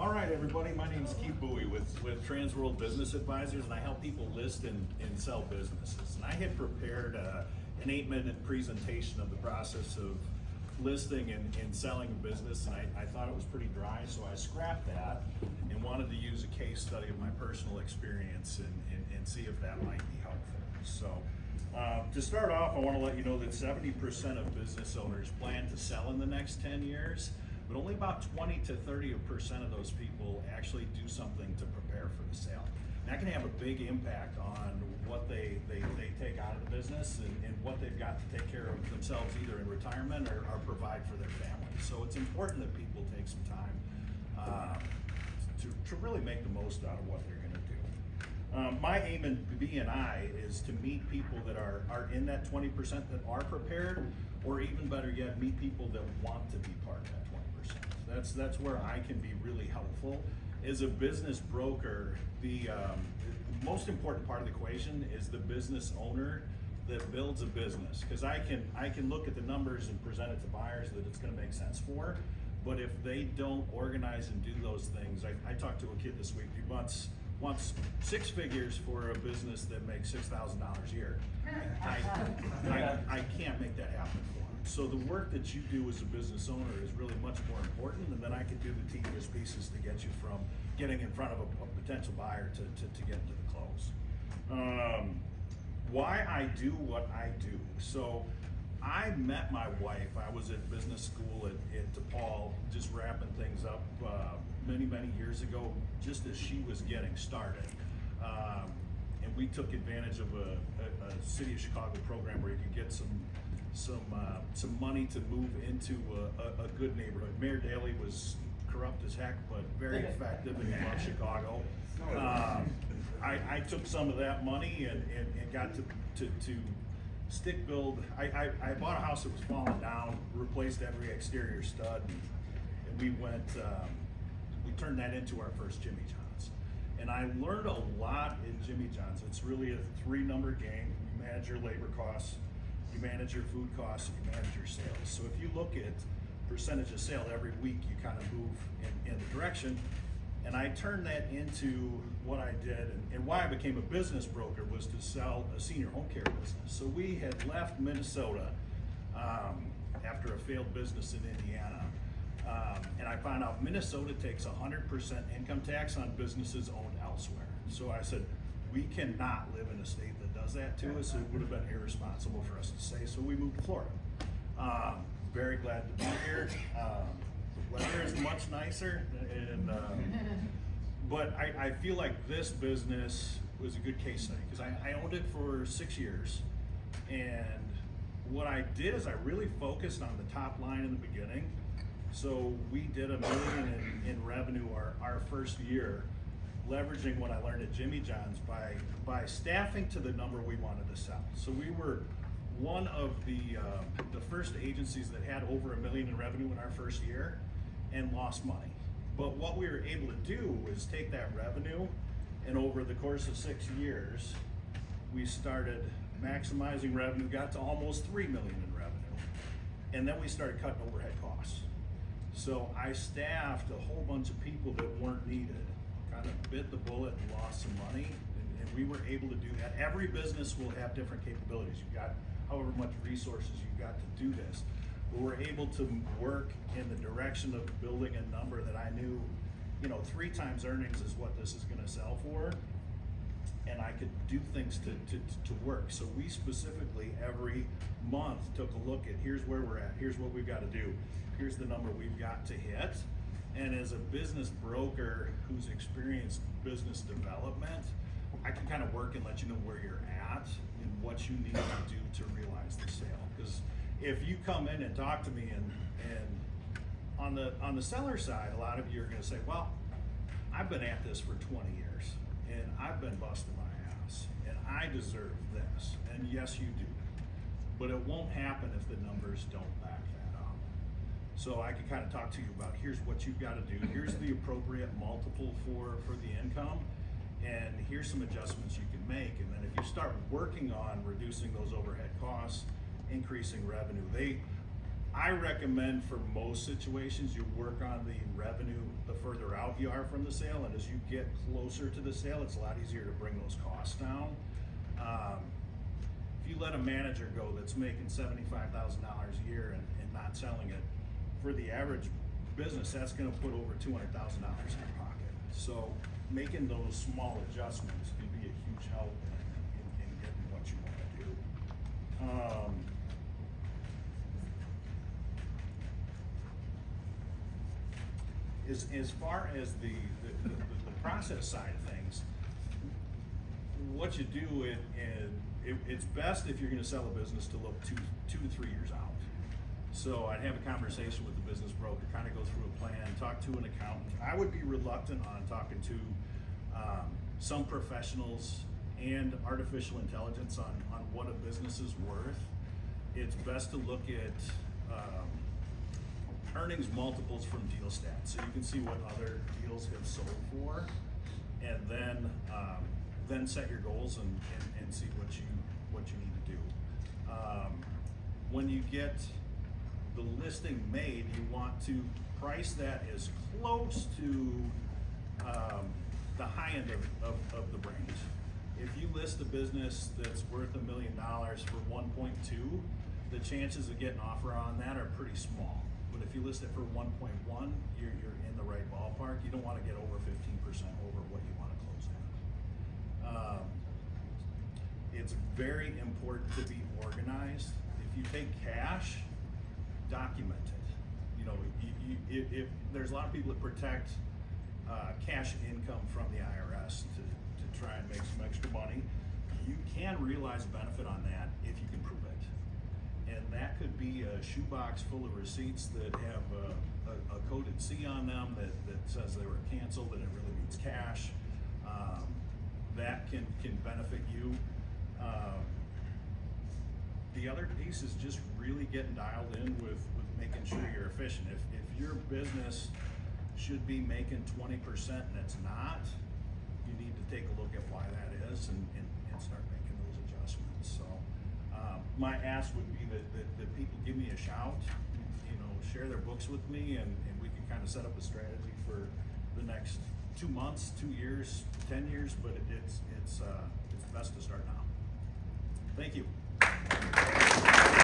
All right, everybody, my name is Booe with Transworld Business Advisors, and I help people list and sell businesses. And I had prepared an 8-minute presentation of the process of listing and selling a business, and I thought it was pretty dry, so I scrapped that and wanted to use a case study of my personal experience and see if that might be helpful. So to start off, I want to let you know that 70% of business owners plan to sell in the next 10 years. But only about 20 to 30% of those people actually do something to prepare for the sale. And that can have a big impact on what they take out of the business and what they've got to take care of themselves, either in retirement or provide for their family. So it's important that people take some time to really make the most out of what they're going to do. My aim in B&I is to meet people that are in that 20% that are prepared, or even better yet, meet people that want to be part of that 20%. That's where I can be really helpful. As a business broker, the most important part of the equation is the business owner that builds a business, because I can look at the numbers and present it to buyers that it's going to make sense for. But if they don't organize and do those things, I talked to a kid this week who wants 6 figures for a business that makes $6,000 a year. I can't make that happen for him. So the work that you do as a business owner is really much more important, and then I can do the tedious pieces to get you from getting in front of a potential buyer to get to the close. Why I do what I do. So I met my wife. I was at business school at DePaul, just wrapping things up many years ago, just as she was getting started. And we took advantage of a City of Chicago program where you could get some money to move into a good neighborhood. Mayor Daley was corrupt as heck, but very effective, and he loved Chicago. I took some of that money and got to stick build. I bought a house that was falling down, replaced every exterior stud, and we turned that into our first Jimmy John's. And I learned a lot in Jimmy John's. It's really a 3-number game. You manage your labor costs, you manage your food costs, and you manage your sales. So if you look at percentage of sale every week, you kind of move in the direction. And I turned that into what I did, and why I became a business broker was to sell a senior home care business. So we had left Minnesota after a failed business in Indiana. And I found out Minnesota takes 100% income tax on businesses owned elsewhere. So I said, we cannot live in a state that does that to us. It would have been irresponsible for us to say, so we moved to Florida. Very glad to be here. The weather is much nicer, but I feel like this business was a good case study, because I owned it for 6 years. And what I did is I really focused on the top line in the beginning. So we did $1 million in revenue our first year, leveraging what I learned at Jimmy John's by staffing to the number we wanted to sell. So we were one of the first agencies that had over $1 million in revenue in our first year and lost money. But what we were able to do was take that revenue, and over the course of 6 years, we started maximizing revenue, got to almost $3 million in revenue, and then we started cutting overhead costs. So I staffed a whole bunch of people that weren't needed, kind of bit the bullet and lost some money, and we were able to do that. Every business will have different capabilities. You've got however much resources you've got to do this. But we're able to work in the direction of building a number that I knew, 3 times earnings is what this is going to sell for, and I could do things to work. So we specifically every month took a look at, here's where we're at, here's what we've got to do, here's the number we've got to hit. And as a business broker who's experienced business development, I can kind of work and let you know where you're at and what you need to do to realize the sale. Because if you come in and talk to me and on the seller side, a lot of you are going to say, well, I've been at this for 20 years and I've been busting my ass and I deserve this. And yes, you do. But it won't happen if the numbers don't back that up. So I can kind of talk to you about, here's what you've got to do. Here's the appropriate multiple for the income. And here's some adjustments you can make. And then if you start working on reducing those overhead costs, increasing revenue, I recommend for most situations, you work on the revenue the further out you are from the sale, and as you get closer to the sale, it's a lot easier to bring those costs down. If you let a manager go that's making $75,000 a year and not selling it, for the average business, that's gonna put over $200,000 in their pocket. So making those small adjustments can be a huge help in getting what you wanna do. As far as the process side of things, what you do, it's best if you're gonna sell a business to look two to 3 years out. So I'd have a conversation with the business broker, kind of go through a plan, talk to an accountant. I would be reluctant on talking to some professionals and artificial intelligence on what a business is worth. It's best to look at earnings multiples from deal stats, so you can see what other deals have sold for, and then set your goals and see what you need to do. When you get the listing made, you want to price that as close to the high end of the range. If you list a business that's worth $1 million for 1.2, the chances of getting an offer on that are pretty small. But if you list it for 1.1, you're in the right ballpark. You don't want to get over 15% over what you want to close at. It's very important to be organized. If you take cash, document it. You know, if there's a lot of people that protect cash income from the IRS to try and make some extra money, you can realize a benefit on that if you can prove it. And that could be a shoebox full of receipts that have a coded C on them that says they were canceled, and it really means cash. That can benefit you. The other piece is just really getting dialed in with making sure you're efficient. If your business should be making 20% and it's not, you need to take a look at why that is and start making those adjustments. So my ask would be that people give me a shout, you know, share their books with me, and we can kind of set up a strategy for the next 2 months, 2 years, 10 years, but it's best to start now. Thank you.